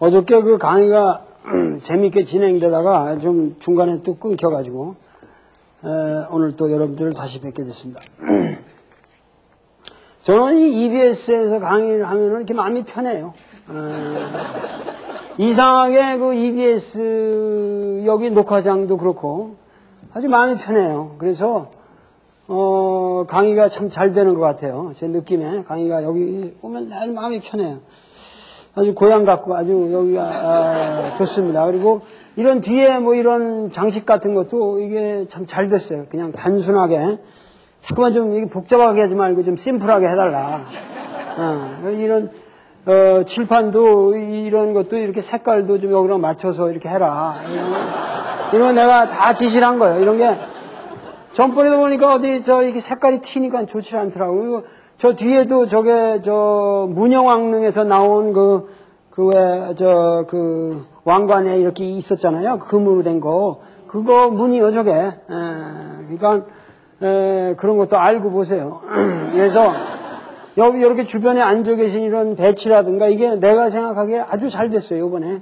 어저께 그 강의가 재밌게 진행되다가 좀 중간에 또 끊겨가지고 오늘 또 여러분들을 다시 뵙게 됐습니다. 저는 이 EBS에서 강의를 하면은 이렇게 마음이 편해요. 이상하게 그 EBS 여기 녹화장도 그렇고 아주 마음이 편해요. 그래서 강의가 참 잘 되는 것 같아요. 제 느낌에 강의가 여기 오면 아주 마음이 편해요. 아주 고향 같고 아주 여기가 좋습니다. 그리고 이런 뒤에 뭐 이런 장식 같은 것도 이게 참 잘 됐어요. 그냥 단순하게 자꾸만 좀 이게 복잡하게 하지 말고 좀 심플하게 해달라. 이런 칠판도 이런 것도 이렇게 색깔도 좀 여기로 맞춰서 이렇게 해라. 이런 거 내가 다 지시를 한 거예요. 이런 게 전번에도 보니까 어디 이렇게 색깔이 튀니까 좋지 않더라고요. 그리고 저 뒤에도 저게 문영왕릉에서 나온 왕관에 이렇게 있었잖아요. 금으로 된 거. 그거 문이요, 저게. 그러니까, 그런 것도 알고 보세요. 그래서, 여기 이렇게 주변에 앉아 계신 이런 배치라든가 이게 내가 생각하기에 아주 잘 됐어요, 이번에.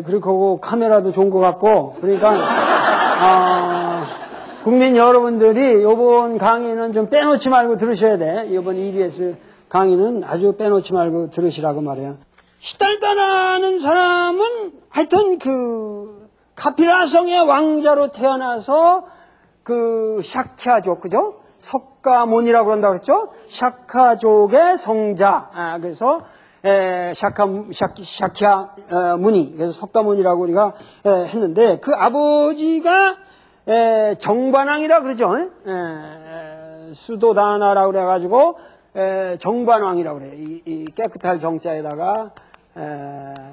그리고 카메라도 좋은 것 같고, 그러니까, 국민 여러분들이 이번 강의는 좀 빼놓지 말고 들으셔야 돼. 이번 EBS 강의는 아주 빼놓지 말고 들으시라고 말해요. 시달다라는 사람은 하여튼 카피라성의 왕자로 태어나서 샤캬족, 그죠? 석가모니라고 그런다고 그랬죠? 샤카족의 성자. 그래서, 샤캬무니. 그래서 석가모니라고 우리가 했는데, 그 아버지가 정반왕이라 그러죠. 수도다나라고 그래가지고 정반왕이라고 그래요. 이 깨끗할 정자에다가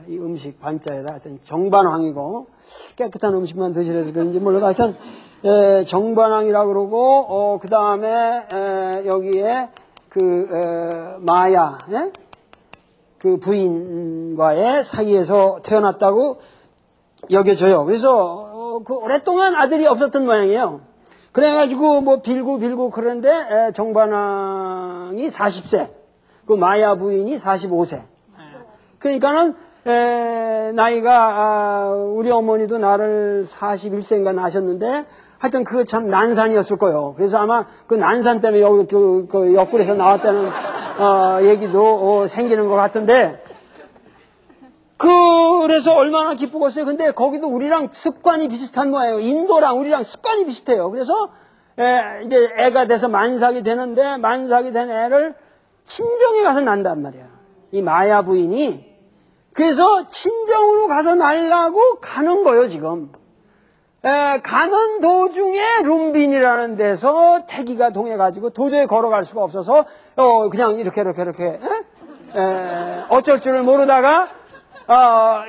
이 음식 반자에다 하여튼 정반왕이고 깨끗한 음식만 드시라서 그런지 몰라도 하여튼 정반왕이라고 그러고 그 다음에 여기에 마야 그 부인과의 사이에서 태어났다고 여겨져요. 그래서 오랫동안 아들이 없었던 모양이에요. 그래가지고 빌고 그러는데 정반왕이 40세, 그 마야 부인이 45세. 그러니까는 나이가 우리 어머니도 나를 41세인가 낳으셨는데 하여튼 그거 참 난산이었을 거예요. 그래서 아마 그 난산 때문에 여기 그 옆구리에서 나왔다는 얘기도 생기는 것 같은데. 그래서 얼마나 기쁘겠어요. 근데 거기도 우리랑 습관이 비슷한 거예요. 인도랑 우리랑 습관이 비슷해요. 그래서 이제 애가 돼서 만삭이 되는데 만삭이 된 애를 친정에 가서 난단 말이야. 이 마야 부인이. 그래서 친정으로 가서 날라고 가는 거예요, 지금. 가는 도중에 룸빈이라는 데서 태기가 동해가지고 도저히 걸어갈 수가 없어서 그냥 이렇게 어쩔 줄을 모르다가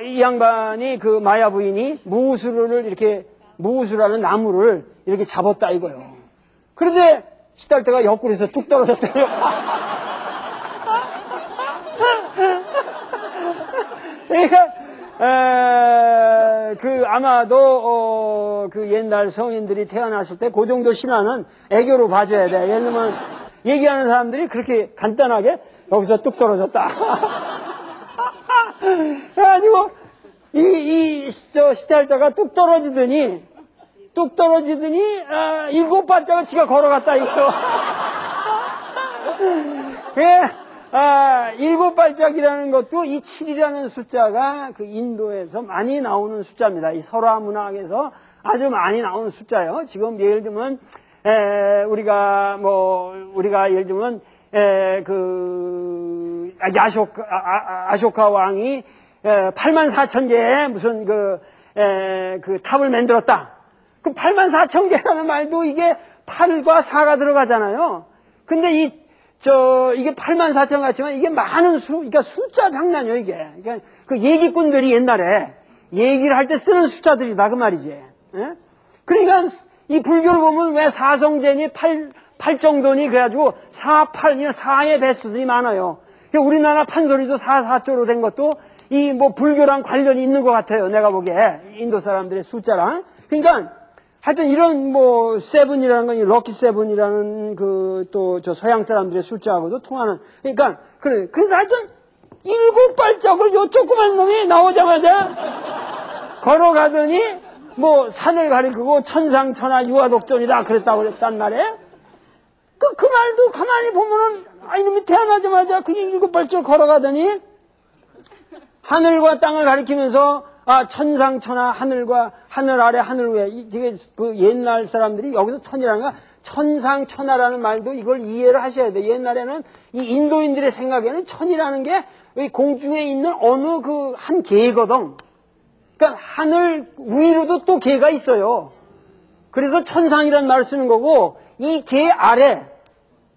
이 양반이 그 마야 부인이 무우수라는 나무를 이렇게 잡았다 이거요. 그런데 시달때가 옆구리에서 뚝 떨어졌대요. 그러니까 아마도 그 옛날 성인들이 태어났을 때 그 정도 신화는 애교로 봐줘야 돼. 예를 들면 얘기하는 사람들이 그렇게 간단하게 여기서 뚝 떨어졌다. 그래가지고 시달다가 뚝 떨어지더니 7발짝을 지가 걸어갔다 이거. 7발짝이라는 것도 이 7이라는 숫자가 그 인도에서 많이 나오는 숫자입니다. 이 설화 문학에서 아주 많이 나오는 숫자예요. 지금 예를 들면 우리가 예를 들면 아쇼카 왕이 84,000개의 무슨 그 탑을 만들었다. 그 84,000개라는 말도 이게 8과 4가 들어가잖아요. 근데 이게 84,000 같지만 이게 많은 그러니까 숫자 장난이에요, 이게. 그러니까 그 얘기꾼들이 옛날에 얘기를 할 때 쓰는 숫자들이다, 그 말이지. 예? 그러니까 이 불교를 보면 왜 사성제니 8 정도니 그래가지고 4, 8, 4의 배수들이 많아요. 우리나라 판소리도 4, 4조로 된 것도 이 불교랑 관련이 있는 것 같아요. 내가 보기에. 인도 사람들의 숫자랑. 그러니까 하여튼 이런 세븐이라는 건 럭키 세븐이라는 또 저 서양 사람들의 숫자하고도 통하는. 그러니까 그래서 하여튼 7발짝을 요 저 조그만 놈이 나오자마자 걸어가더니 뭐 산을 가리키고 천상천하 유아독존이다 그랬단 말이에요. 그 말도 가만히 보면은 이놈이 태어나자마자 그게 7발짝 걸어가더니 하늘과 땅을 가리키면서 천상천하 하늘과 하늘 아래 하늘 위에 이게 그 옛날 사람들이 여기서 천이라는 거 천상천하라는 말도 이걸 이해를 하셔야 돼요. 옛날에는 이 인도인들의 생각에는 천이라는 게 공중에 있는 어느 그 한 개거든. 그러니까 하늘 위로도 또 개가 있어요. 그래서 천상이라는 말을 쓰는 거고 이 개 아래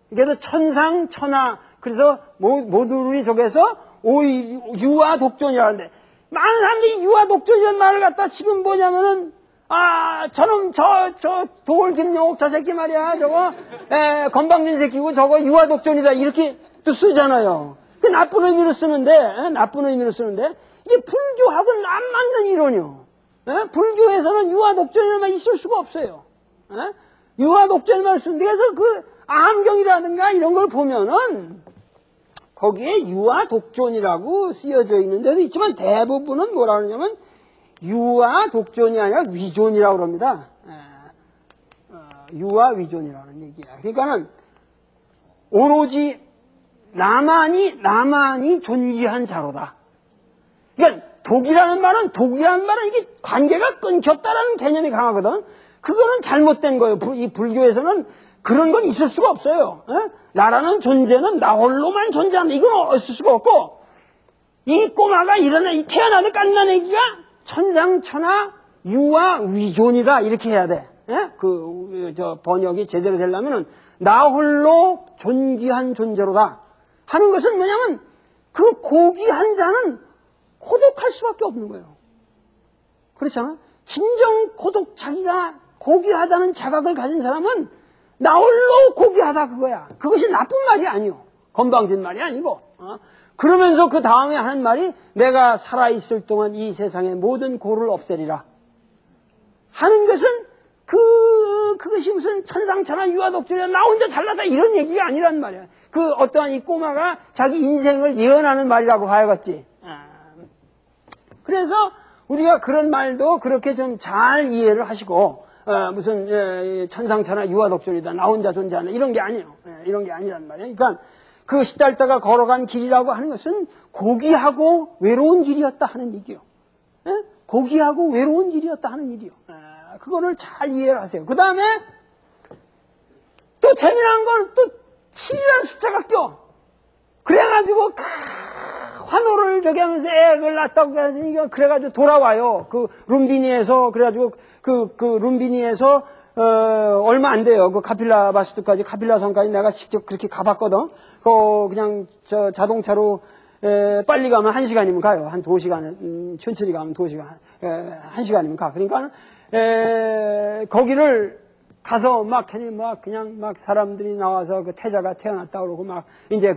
그래서 천상천하 그래서 모두리 속에서 유아독존이라는데 많은 사람들이 유아독존이라는 말을 갖다 지금 뭐냐면은 저놈 저 도울 김용옥 저 새끼 말이야 저거 건방진 새끼고 저거 유아독존이다 이렇게 또 쓰잖아요. 그 나쁜 의미로 쓰는데 이게 불교하고는 안 맞는 이론이요. 불교에서는 유아독존이라는 말 있을 수가 없어요. 유아독존이라는 쓰는데 그래서 그 암경이라든가 이런 걸 보면은 거기에 유아독존이라고 쓰여져 있는 데도 있지만 대부분은 뭐라 그러냐면 유아독존이 아니라 위존이라고 그럽니다. 유아위존이라는 얘기야. 그러니까는 오로지 나만이 존귀한 자로다. 그러니까 독이라는 말은 이게 관계가 끊겼다라는 개념이 강하거든. 그거는 잘못된 거예요. 이 불교에서는 그런 건 있을 수가 없어요. 나라는 존재는 나 홀로만 존재한다. 이건 있을 수가 없고 이 꼬마가 이 태어나는 깐난 애기가 천상천하 유아위존이다 이렇게 해야 돼. 번역이 제대로 되려면은 나 홀로 존귀한 존재로다 하는 것은 뭐냐면 그 고귀한 자는 고독할 수밖에 없는 거예요. 그렇잖아. 진정 자기가 고귀하다는 자각을 가진 사람은 나 홀로 고귀하다 그거야. 그것이 나쁜 말이 아니요. 건방진 말이 아니고. 그러면서 그 다음에 하는 말이 내가 살아있을 동안 이 세상의 모든 고를 없애리라 하는 것은 그것이 무슨 천상천하 유아독존이야 나 혼자 잘나다 이런 얘기가 아니란 말이야. 그 어떠한 이 꼬마가 자기 인생을 예언하는 말이라고 봐야겠지. 그래서 우리가 그런 말도 그렇게 좀 잘 이해를 하시고 무슨 천상천하 유아독존이다 나 혼자 존재한다 이런 게 아니에요. 이런 게 아니란 말이에요. 그러니까 그 시달다가 걸어간 길이라고 하는 것은 고귀하고 외로운 길이었다 하는 얘기요. 고귀하고 외로운 길이었다 하는 일이요. 그거를 잘 이해를 하세요. 그 다음에 또 재미난 건 또 7이라는 숫자가 껴. 그래가지고 환호를 저기 하면서 애를 낳았다고 해서 그래가지고 돌아와요. 그 룸비니에서 그래가지고 그 룸비니에서 얼마 안 돼요. 그 카필라 바스트까지 카필라 성까지 내가 직접 그렇게 가봤거든. 그냥 자동차로 빨리 가면 1시간이면 가요. 한 2시간, 천천히 가면 2시간, 1시간이면 가. 그러니까 거기를 가서 그냥 사람들이 나와서 그 태자가 태어났다 그러고 이제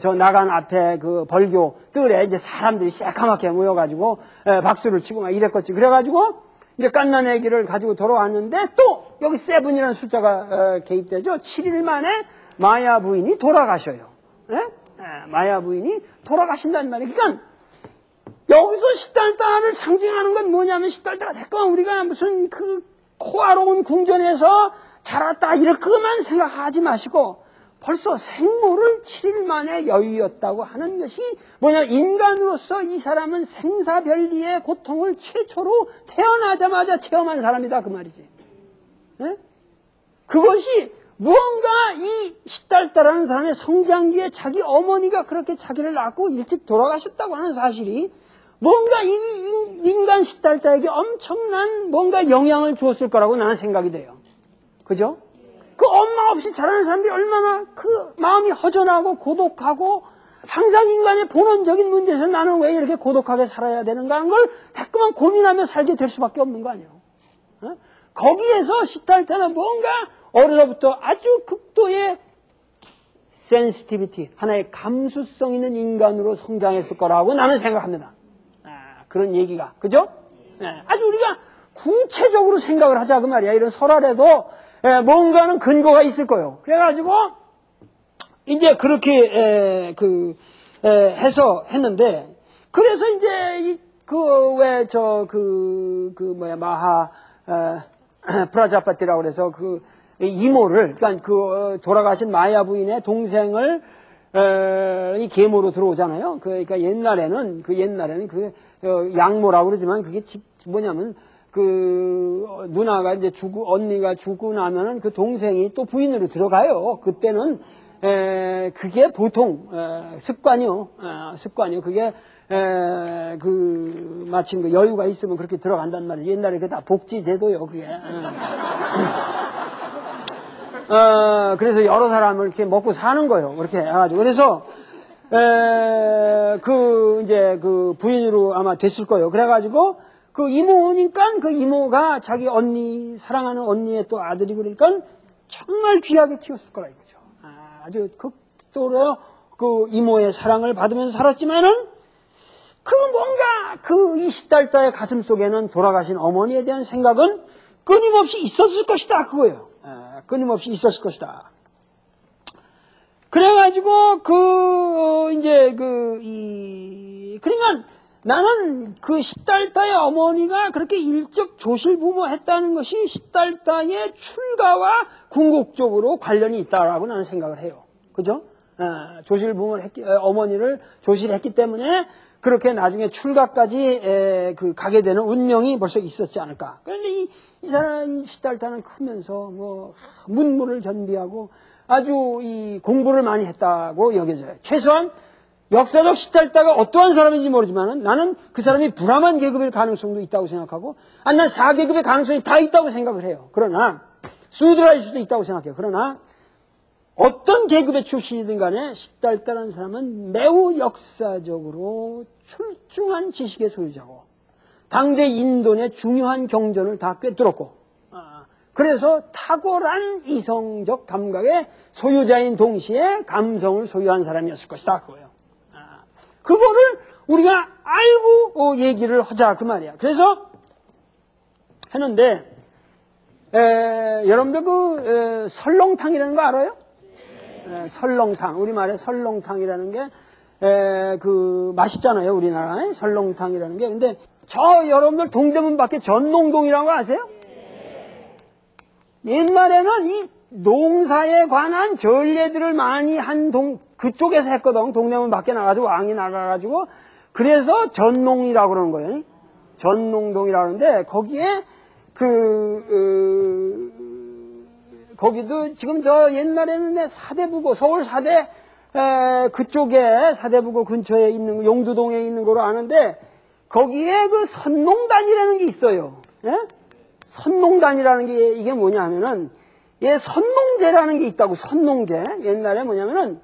저 나간 앞에 그 벌교 뜰에 이제 사람들이 새까맣게 모여가지고 박수를 치고 막 이랬겠지. 그래가지고 이제 깐난 애기를 가지고 돌아왔는데 또 여기 세븐이라는 숫자가 개입되죠. 7일 만에 마야 부인이 돌아가셔요. 마야 부인이 돌아가신다는 말이에요. 그러니까 여기서 시달다를 상징하는 건 뭐냐면 시달다가 됐건 우리가 무슨 그 코아로운 궁전에서 자랐다 이렇게만 생각하지 마시고 벌써 생모를 7일 만에 여유였다고 하는 것이 뭐냐 인간으로서 이 사람은 생사별리의 고통을 최초로 태어나자마자 체험한 사람이다 그 말이지. 그것이 무언가 이 시달다라는 사람의 성장기에 자기 어머니가 그렇게 자기를 낳고 일찍 돌아가셨다고 하는 사실이 뭔가 이 인간 시달다에게 엄청난 뭔가 영향을 주었을 거라고 나는 생각이 돼요. 그죠? 그 엄마 없이 자라는 사람들이 얼마나 그 마음이 허전하고 고독하고 항상 인간의 본원적인 문제에서 나는 왜 이렇게 고독하게 살아야 되는가 하는 걸 자꾸만 고민하며 살게 될 수밖에 없는 거 아니에요. 거기에서 시달다는 뭔가 어려서부터 아주 극도의 센시티비티, 하나의 감수성 있는 인간으로 성장했을 거라고 나는 생각합니다. 그런 얘기가. 그죠? 아주 우리가 구체적으로 생각을 하자 그 말이야. 이런 설화에도 뭔가는 근거가 있을 거예요. 그래가지고 이제 그렇게 해서 했는데 그래서 이제 프라자파티라고 그래서 이모를, 그러니까 돌아가신 마야 부인의 동생을 이 계모로 들어오잖아요. 그러니까 옛날에는 양모라고 그러지만 그게 뭐냐면 누나가 이제 언니가 죽고 나면은 그 동생이 또 부인으로 들어가요. 그때는 그게 보통 습관이요. 그게 마침 여유가 있으면 그렇게 들어간단 말이에요. 옛날에 그게 다 복지제도요, 그게. 그래서 여러 사람을 이렇게 먹고 사는 거예요. 그렇게 해가지고. 그래서, 이제 부인으로 아마 됐을 거예요. 그래가지고, 이모니까 이모가 자기 언니, 사랑하는 언니의 또 아들이고 그러니까 정말 귀하게 키웠을 거라 이거죠. 아주 극도로 이모의 사랑을 받으면서 살았지만은, 뭔가 이 시달다의 가슴 속에는 돌아가신 어머니에 대한 생각은 끊임없이 있었을 것이다, 그거예요. 끊임없이 있었을 것이다. 그래가지고, 그러니까 나는 시달다의 어머니가 그렇게 일적 조실부모 했다는 것이 시달다의 출가와 궁극적으로 관련이 있다라고 나는 생각을 해요. 그죠? 어머니를 조실했기 때문에 그렇게 나중에 출가까지 가게 되는 운명이 벌써 있었지 않을까. 그런데 이 시달다는 크면서 문무를 전비하고 아주 공부를 많이 했다고 여겨져요. 최소한 역사적 시달다가 어떠한 사람인지 모르지만 나는 그 사람이 브라만 계급일 가능성도 있다고 생각하고, 난 4계급의 가능성이 다 있다고 생각을 해요. 그러나 수드라일 수도 있다고 생각해요. 그러나 어떤 계급의 출신이든 간에 시달다라는 사람은 매우 역사적으로 출중한 지식의 소유자고 당대 인도의 중요한 경전을 다 꿰뚫었고, 그래서 탁월한 이성적 감각의 소유자인 동시에 감성을 소유한 사람이었을 것이다, 그거예요. 그거를 우리가 알고 얘기를 하자, 그 말이야. 그래서 했는데, 여러분들 설렁탕이라는 거 알아요? 설렁탕, 우리말에 설렁탕이라는 게 맛있잖아요, 우리나라에 설렁탕이라는 게. 근데 여러분들 동대문 밖에 전농동이라는 거 아세요? 옛날에는 이 농사에 관한 전례들을 많이 한 그쪽에서 했거든. 동대문 밖에 나가지고 왕이 나가가지고. 그래서 전농이라고 그러는 거예요. 전농동이라고 그러는데 거기에 거기도 지금 옛날에는 사대부고, 서울 사대 그쪽에 사대부고 근처에 있는 용두동에 있는 거로 아는데 거기에 선농단이라는 게 있어요. 예? 선농단이라는 게 이게 뭐냐 하면은 선농제라는 게 있다고. 선농제. 옛날에 뭐냐면은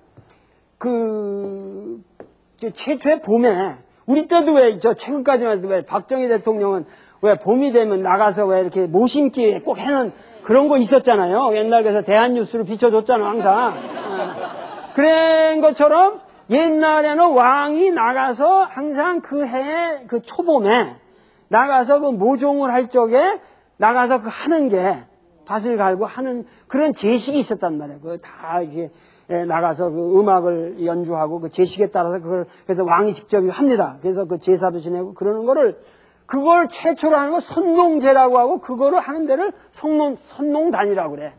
최초의 봄에 우리 때도 최근까지만 해도 박정희 대통령은 왜 봄이 되면 나가서 왜 이렇게 모심기 꼭 해는 그런 거 있었잖아요. 옛날 그래서 대한뉴스로 비춰줬잖아, 항상. 그런 것처럼 옛날에는 왕이 나가서 항상 그 해에 초봄에 나가서 모종을 할 적에 나가서 하는 게 밭을 갈고 하는 그런 제식이 있었단 말이에요. 다 이렇게 나가서 음악을 연주하고 제식에 따라서 그래서 왕이 직접 합니다. 그래서 제사도 지내고 그러는 그걸 최초로 하는 거 선농제라고 하고, 그거를 하는 데를 선농단이라고 그래.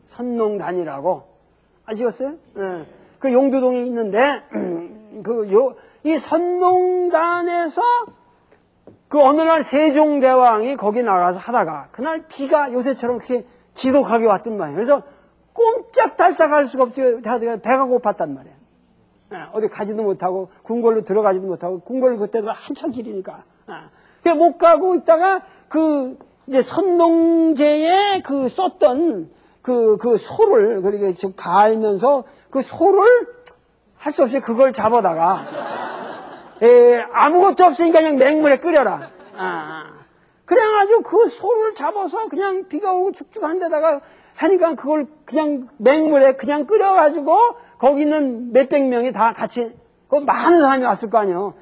선농단이라고. 아시겠어요? 그 용두동에 있는데, 이 선농단에서 어느 날 세종대왕이 거기 나가서 하다가, 그날 비가 요새처럼 그렇게 지독하게 왔단 말이에요. 그래서 꼼짝달싹 할 수가 없지. 배가 고팠단 말이에요. 어디 가지도 못하고, 궁궐로 들어가지도 못하고, 궁궐 그때도 한참 길이니까. 그래 못 가고 있다가 이제 선농제에 썼던 소를 그렇게 지금 갈면서 소를 할 수 없이 그걸 잡아다가 아무것도 없으니까 그냥 맹물에 끓여라. 그래가지고 소를 잡아서 그냥 비가 오고 죽죽한 데다가 하니까 그걸 그냥 맹물에 그냥 끓여가지고 거기 있는 몇백 명이 다 같이 많은 사람이 왔을 거 아니에요.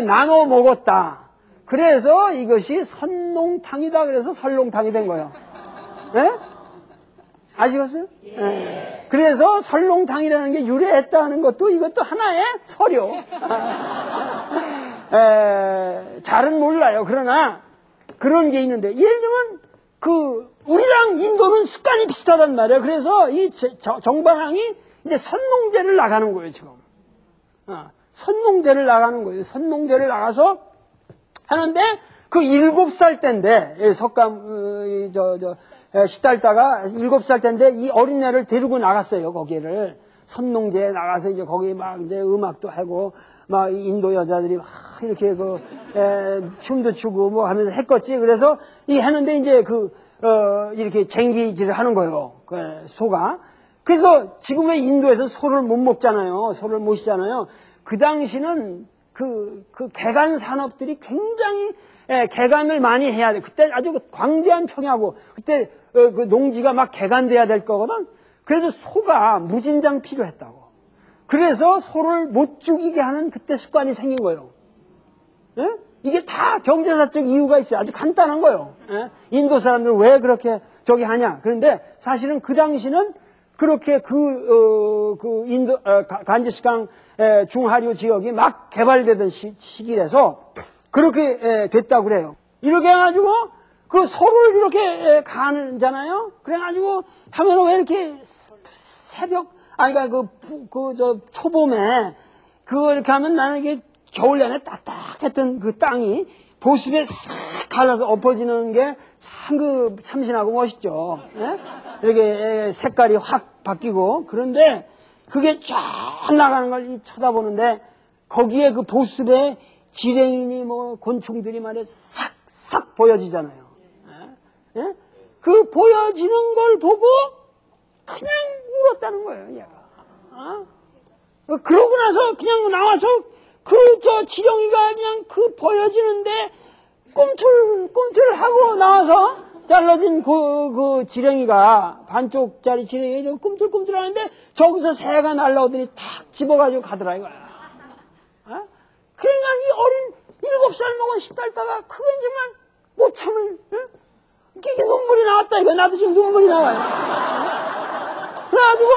나눠 먹었다. 그래서 이것이 선농탕이다. 그래서 설렁탕이 된 거예요. 네? 아시겠어요? 네. 그래서 설렁탕이라는 게 유래했다는 것도 이것도 하나의 서료. 잘은 몰라요. 그러나 그런 게 있는데, 예를 들면 우리랑 인도는 습관이 비슷하단 말이에요. 그래서 이 정반항이 이제 선농제를 나가는 거예요, 지금. 선농제를 나가는 거예요. 선농제를 나가서 하는데, 그 7살 때인데, 시달다가 7살 때인데, 이 어린애를 데리고 나갔어요, 거기를. 선농제에 나가서 이제 거기 막 이제 음악도 하고, 막 인도 여자들이 막 이렇게 춤도 추고 뭐 하면서 했겠지. 그래서 했는데 이제 이렇게 쟁기질을 하는 거예요. 소가. 그래서 지금의 인도에서 소를 못 먹잖아요. 소를 못 시잖아요. 그 당시는 개간 산업들이 굉장히 개간을 많이 해야 돼. 그때 아주 광대한 평야고, 그때 그 농지가 막 개간돼야 될 거거든. 그래서 소가 무진장 필요했다고. 그래서 소를 못 죽이게 하는 그때 습관이 생긴 거예요. 예? 이게 다 경제사적 이유가 있어요. 아주 간단한 거예요. 예? 인도 사람들은 왜 그렇게 하냐. 그런데 사실은 그 당시는 그렇게 간제스강 중하류 지역이 막 개발되던 시기라서 그렇게 됐다고 그래요. 이렇게 해가지고 그 소를 이렇게 가는잖아요. 그래가지고 하면 왜 이렇게 초봄에 이렇게 하면 나는 이게 겨울 내내 딱딱했던 그 땅이 보습에 싹 갈라서 엎어지는 게 참 참신하고 멋있죠. 예? 이렇게 색깔이 확 바뀌고. 그런데 그게 쫙 나가는 걸 쳐다보는데 거기에 그 보습에 지렁이니 뭐 곤충들이 말이야 싹싹 보여지잖아요. 예? 예? 그 보여지는 걸 보고 그냥 울었다는 거예요, 얘가. 그러고 나서 그냥 나와서 지렁이가 그냥 보여지는데 꿈틀꿈틀하고 나와서 잘라진 그 지렁이가, 반쪽짜리 지렁이가 꿈틀꿈틀 하는데 저기서 새가 날라오더니 탁 집어가지고 가더라, 이거야. 그러니까 이 어린 7살 먹은 시딸다가 그건 정말 못 참을, 이게 눈물이 나왔다, 이거. 나도 지금 눈물이 나와요. 그래가지고,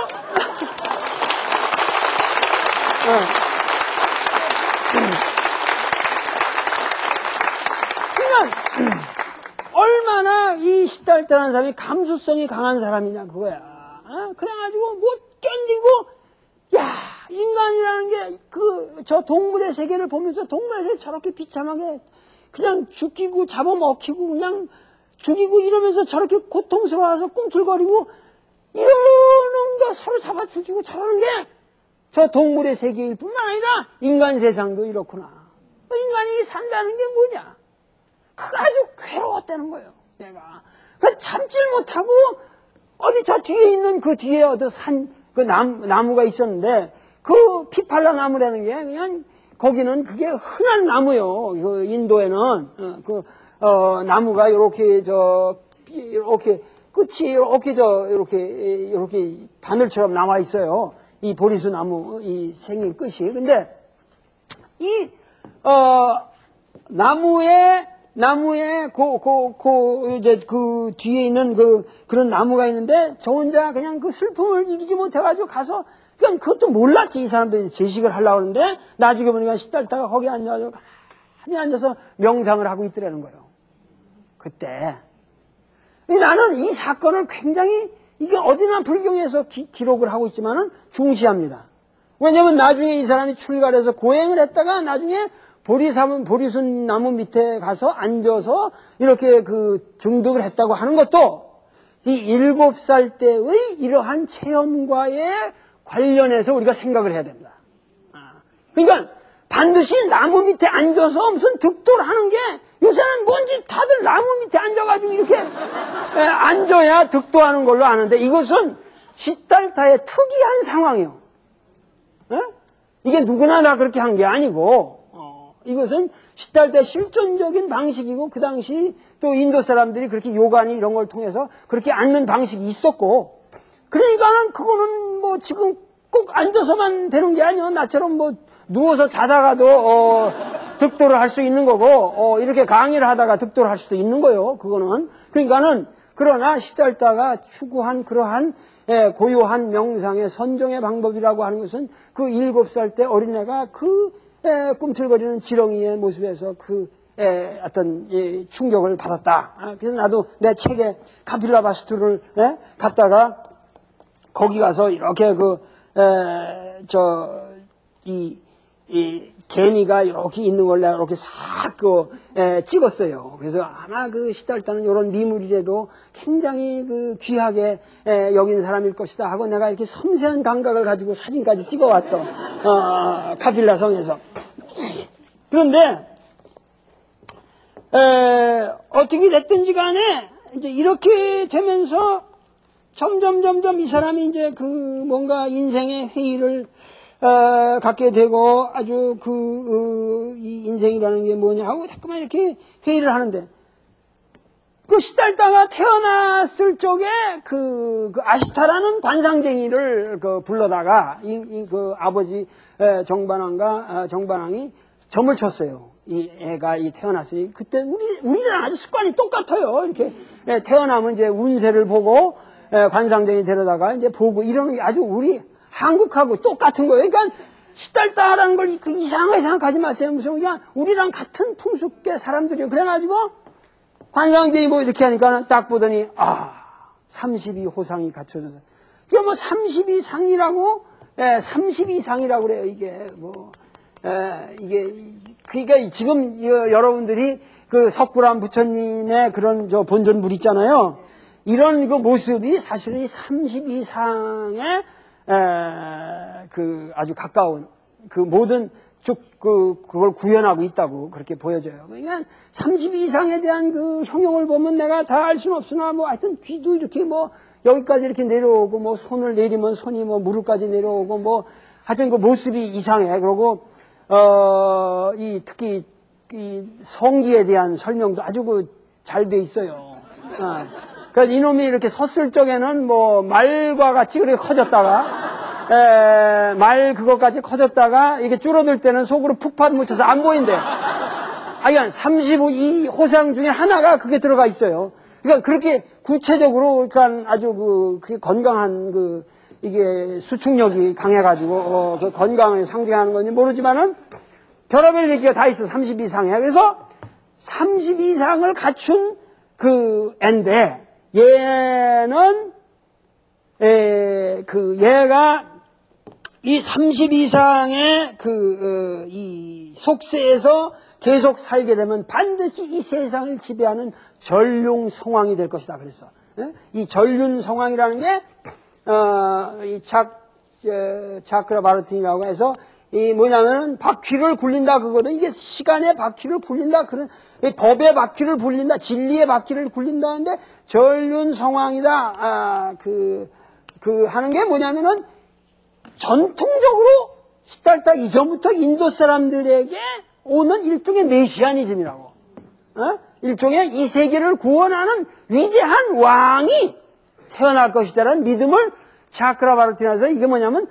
그러니까, 얼마나 이 시달다라는 사람이 감수성이 강한 사람이냐, 그거야. 그래가지고 못 견디고, 야, 인간이라는 게 저 동물의 세계를 보면서 동물의 세계 저렇게 비참하게 그냥 죽이고 잡아먹히고 그냥 죽이고 이러면서 저렇게 고통스러워서 꿈틀거리고 이러는 거 서로 잡아 죽이고 저러는 게 저 동물의 세계일 뿐만 아니라 인간 세상도 이렇구나. 인간이 산다는 게 뭐냐? 그거 아주 괴로웠다는 거예요, 내가. 참질 못하고 어디 저 뒤에 있는 그 뒤에 나무가 있었는데 그 피팔라 나무라는 게 그냥 거기는 그게 흔한 나무요. 그 인도에는 나무가 이렇게 끝이 이렇게 바늘처럼 나와 있어요. 이 보리수 나무 이 생긴 끝이. 근데 이 나무에 이제 그 뒤에 있는 그런 나무가 있는데 저 혼자 그냥 그 슬픔을 이기지 못해가지고 가서 그냥 그것도 몰랐지. 이 사람들이 제식을 하려고 하는데 나중에 보니까 시달다가 거기 앉아서 가만히 앉아서 명상을 하고 있더라는 거예요. 그때. 나는 이 사건을 굉장히 이게 어디나 불경에서 기록을 하고 있지만은 중시합니다. 왜냐면 나중에 이 사람이 출가해서 고행을 했다가 나중에 보리순 나무 밑에 가서 앉아서 이렇게 증득을 했다고 하는 것도 이 7살 때의 이러한 체험과의 관련해서 우리가 생각을 해야 됩니다. 그러니까 반드시 나무 밑에 앉아서 무슨 득도를 하는 게 요새는 뭔지 다들 나무 밑에 앉아가지고 이렇게 앉아야 득도하는 걸로 아는데 이것은 시달타의 특이한 상황이에요. 이게 누구나 다 그렇게 한 게 아니고 이것은 시달타 실존적인 방식이고 그 당시 또 인도 사람들이 그렇게 요가니 이런 걸 통해서 그렇게 앉는 방식이 있었고 그러니까는 그거는 뭐 지금 꼭 앉아서만 되는 게 아니에요. 나처럼 뭐 누워서 자다가도 득도를 할 수 있는 거고 이렇게 강의를 하다가 득도를 할 수도 있는 거예요. 그거는. 그러니까는 그러나 시달타가 추구한 그러한 고요한 명상의 선정의 방법이라고 하는 것은 그 7살 때 어린애가 꿈틀거리는 지렁이의 모습에서 어떤 충격을 받았다. 그래서 나도 내 책에 카필라바스투를 갔다가 거기 가서 이렇게 이 개미가 이렇게 있는 걸 내가 이렇게 싹 찍었어요. 그래서 아마 시달다는 이런 미물이라도 굉장히 귀하게 여긴 사람일 것이다 하고 내가 이렇게 섬세한 감각을 가지고 사진까지 찍어왔어. 카필라 성에서. 그런데 어떻게 됐든지 간에 이제 이렇게 되면서 점점 이 사람이 이제 뭔가 인생의 회의를 갖게 되고 아주 이 인생이라는 게 뭐냐 하고 자꾸만 이렇게 회의를 하는데 시달다가 태어났을 적에 아시타라는 관상쟁이를 불러다가 아버지 정반왕이 점을 쳤어요. 이 애가 태어났으니 그때 우리랑 아주 습관이 똑같아요. 이렇게 태어나면 이제 운세를 보고 관상쟁이 데려다가 이제 보고 이러는 게 아주 우리 한국하고 똑같은 거예요. 그러니까 시달다라는 걸 이상하게 생각하지 마세요. 무슨 그냥 우리랑 같은 풍습계 사람들이요. 그래가지고 관상쟁이 뭐 이렇게 하니까 딱 보더니 32호상이 갖춰져서 이게 뭐 32상이라고 32상이라고 그래요. 이게 그러니까 지금 여러분들이 석굴암 부처님의 그런 본전물 있잖아요. 이런 모습이 사실은 이 32상에 아주 가까운 모든 그걸 구현하고 있다고 그렇게 보여져요. 그러니까 32상에 대한 형용을 보면 내가 다 알 수는 없으나 하여튼 귀도 이렇게 여기까지 이렇게 내려오고 손을 내리면 손이 무릎까지 내려오고 하여튼 모습이 이상해. 그리고 특히 이 성기에 대한 설명도 아주 잘 돼 있어요. 그래서 이놈이 이렇게 섰을 적에는 말과 같이 그렇게 커졌다가 말 그것까지 커졌다가 이게 줄어들 때는 속으로 푹 묻혀서 안 보인대. 그러니까 32호상 중에 하나가 그게 들어가 있어요. 그러니까 그렇게 구체적으로 그러니까 아주 그게 건강한 이게 수축력이 강해가지고 건강을 상징하는 건지 모르지만은 별의별 얘기가 다 있어. 32상에. 그래서 32상을 갖춘 애인데 얘는 얘가 이 32상의 이 속세에서 계속 살게 되면 반드시 이 세상을 지배하는 전륜성왕이 될 것이다. 그랬어. 이 전륜성왕이라는 게 이 차크라 바르틴이라고 해서 이 뭐냐면은 바퀴를 굴린다 그거든. 이게 시간의 바퀴를 굴린다 그런 법의 바퀴를 굴린다, 진리의 바퀴를 굴린다는데 전륜성왕이다. 하는 게 뭐냐면은 전통적으로 시달다 이전부터 인도 사람들에게 오는 일종의 메시아니즘이라고. 일종의 이 세계를 구원하는 위대한 왕이 태어날 것이다라는 믿음을 차크라바르틴에서 이게 뭐냐면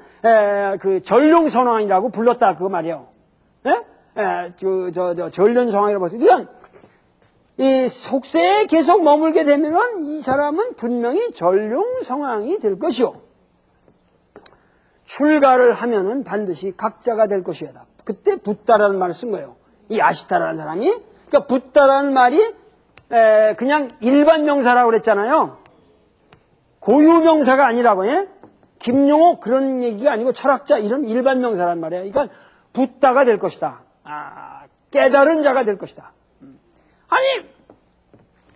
전륜성왕이라고 불렀다 그거 말이에요. 전륜성왕이라고 봤어요. 그러니까 이 속세에 계속 머물게 되면은 이 사람은 분명히 전륜성왕이 될 것이요. 출가를 하면은 반드시 각자가 될 것이다. 그때 붓다라는 말을 쓴 거예요. 이 아시타라는 사람이. 그러니까 붓다라는 말이 그냥 일반 명사라고 그랬잖아요. 고유 명사가 아니라고. 김용옥 그런 얘기가 아니고 철학자 이런 일반 명사란 말이에요. 그러니까 붓다가 될 것이다. 깨달은 자가 될 것이다. 아니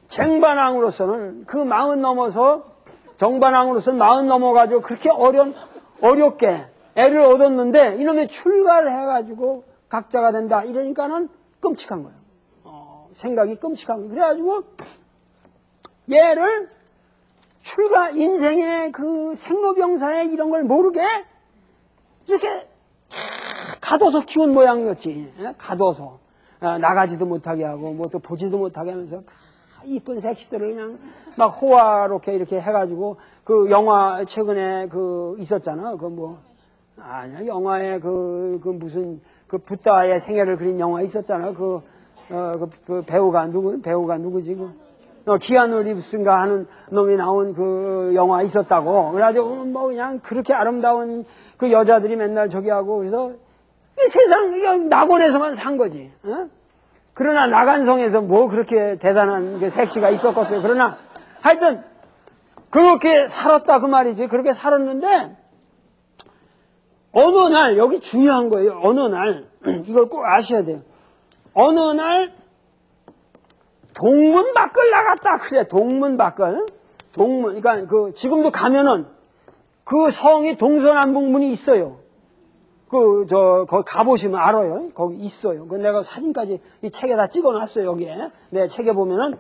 쟁반왕으로서는 마흔 넘어서 정반왕으로서는 마흔 넘어가지고 그렇게 어렵게 애를 얻었는데 이놈의 출가를 해가지고 각자가 된다 이러니까는 끔찍한 거예요. 생각이 끔찍한 거예요. 그래가지고 얘를 인생의 생로병사의 이런 걸 모르게 이렇게 가둬서 키운 모양이었지. 가둬서 나가지도 못하게 하고 또 보지도 못하게 하면서 이쁜 섹시들을 그냥 막 호화롭게 이렇게 해가지고 영화 최근에 있었잖아. 아니야 영화에 무슨 붓다의 생애를 그린 영화 있었잖아. 배우가 누구지? 키아누 리브스인가 하는 놈이 나온 영화 있었다고. 그래가지고 그냥 그렇게 아름다운 여자들이 맨날 저기 하고 그래서 세상, 이게 낙원에서만 산 거지. 어? 그러나 나간성에서 뭐 그렇게 대단한 그 색시가 있었겠어요. 그러나 하여튼 그렇게 살았다 그 말이지. 그렇게 살았는데 어느 날, 여기 중요한 거예요. 어느 날 이걸 꼭 아셔야 돼요. 어느 날 동문 밖을 나갔다. 그래, 동문 밖을. 동문, 그러니까 그 지금도 가면은 그 성이 동서남북문이 있어요. 거기 가보시면 알아요. 거기 있어요. 그 내가 사진까지 이 책에다 찍어놨어요. 여기에. 내 책에 보면은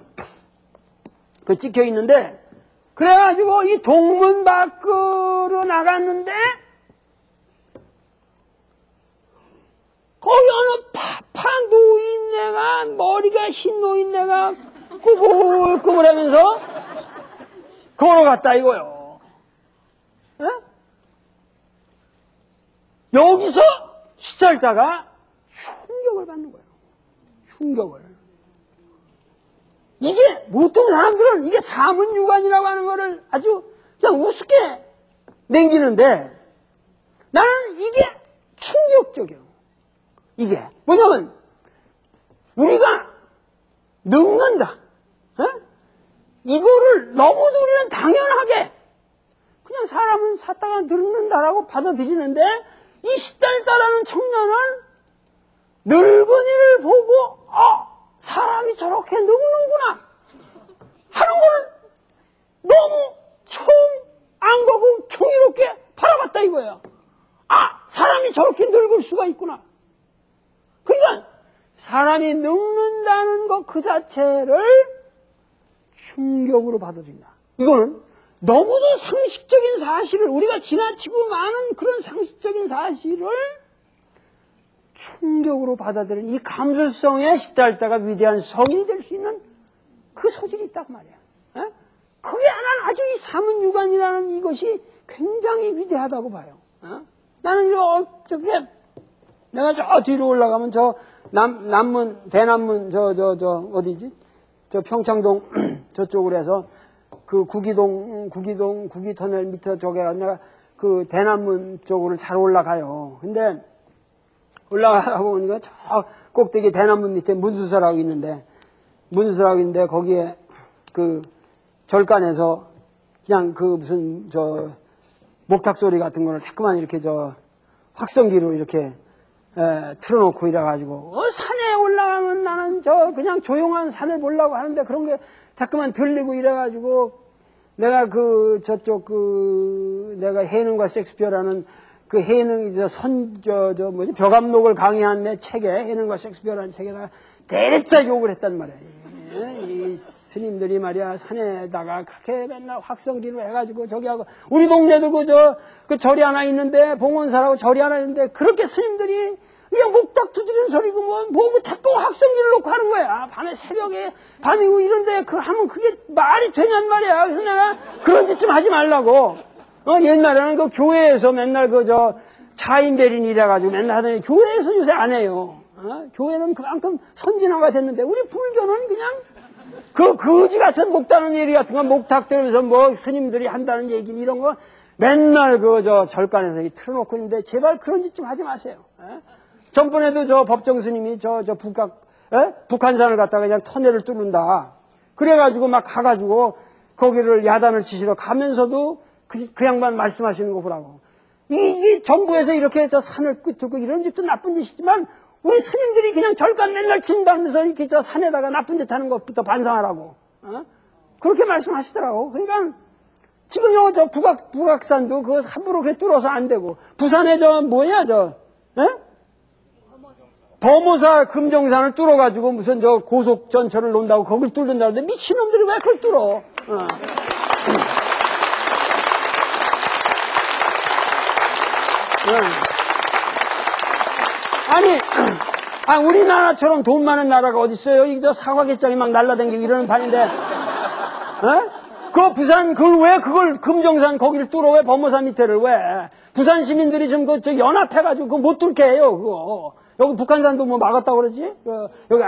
그 찍혀 있는데, 그래가지고 이 동문 밖으로 나갔는데, 거기 어느 파판 노인네가, 머리가 흰 노인네가 꾸불꾸불하면서 걸어갔다 이거요. 에? 여기서 시찰자가 충격을 받는 거예요. 충격을. 이게 보통 사람들은 이게 사문유관이라고 하는 거를 아주 그냥 우습게 남기는데 나는 이게 충격적이에요. 이게 뭐냐면 우리가 늙는다. 이거를 너무도 우리는 당연하게 그냥 사람은 샀다가 늙는다라고 받아들이는데 이 시달다라는 청년은 늙은이를 보고 사람이 저렇게 늙는구나 하는 걸 너무 처음 안 거고 경이롭게 바라봤다 이거예요. 사람이 저렇게 늙을 수가 있구나. 그러니까 사람이 늙는다는 것 그 자체를 충격으로 받아들인다. 이거는 너무도 상식적인 사실을 우리가 지나치고 많은 그런 상식적인 사실을 충격으로 받아들이는 이 감수성에 시달다가 위대한 성인이 될 수 있는 그 소질이 있다고 말이야. 그게 나는 아주 이 사문유관이라는 이것이 굉장히 위대하다고 봐요. 나는 어떻게 내가 저 뒤로 올라가면 저 남문 대남문 어디지? 저 평창동 저쪽으로 해서 그 구기터널 밑에 쪽에 내가 그 대남문 쪽으로 잘 올라가요. 근데 올라가다 보니까 저 꼭대기 대남문 밑에 문수사라고 있는데 거기에 그 절간에서 그냥 그 무슨 저 목탁 소리 같은 거를 자꾸만 이렇게 저 확성기로 이렇게 틀어놓고 이래가지고 산에 올라가면 나는 저 그냥 조용한 산을 보려고 하는데 그런 게 자꾸만 들리고 이래가지고 내가 내가 해능과 셰익스피어라는 그 해능 뭐지 벼감록을 강의한 내 책에 해능과 셰익스피어라는 책에다가 대립자 욕을 했단 말이야. 이 스님들이 말이야 산에다가 그렇게 맨날 확성기로 해가지고 저기하고 우리 동네도 그 절이 하나 있는데 봉원사라고 절이 하나 있는데 그렇게 스님들이 그냥 목탁 두드리는 소리고 뭐 자꾸 확성기를 놓고 하는 거야. 밤에 새벽에 밤이고 이런데 하면 그게 말이 되냔 말이야. 그래서 내가 그런 짓 좀 하지 말라고. 옛날에는 그 교회에서 맨날 차인대린 이래가지고 맨날 하더니 교회에서 요새 안 해요. 교회는 그만큼 선진화가 됐는데 우리 불교는 그냥 그 거지 같은 목다는 얘기 같은 거 목탁 들으면서 뭐 스님들이 한다는 얘기 이런 거 맨날 절간에서 틀어놓고 있는데 제발 그런 짓 좀 하지 마세요. 전번에도 법정 스님이 북한산을 갖다가 그냥 터널을 뚫는다. 그래가지고 막 가가지고 거기를 야단을 치시러 가면서도 그 양반 말씀하시는 거 보라고. 이 정부에서 이렇게 산을 뚫고 이런 짓도 나쁜 짓이지만 우리 스님들이 그냥 절간 맨날 친다면서 이렇게 산에다가 나쁜 짓 하는 것부터 반성하라고. 그렇게 말씀하시더라고. 그러니까 지금 북악산도 그거 함부로 그렇게 뚫어서 안 되고 부산에 범오사 금정산을 뚫어가지고 무슨 고속전철을 놓는다고 거길 뚫는다는데 미친놈들이 왜 그걸 뚫어? 우리나라처럼 돈 많은 나라가 어딨어요? 사과개장이 막 날라다니고 이러는 판인데, 그 부산, 그걸 금정산 거기를 뚫어? 왜 범오사 밑에를 왜? 부산 시민들이 지금 연합해가지고 그거 못 뚫게 해요, 그거. 여기 북한산도 뭐 막았다고 그러지? 여기,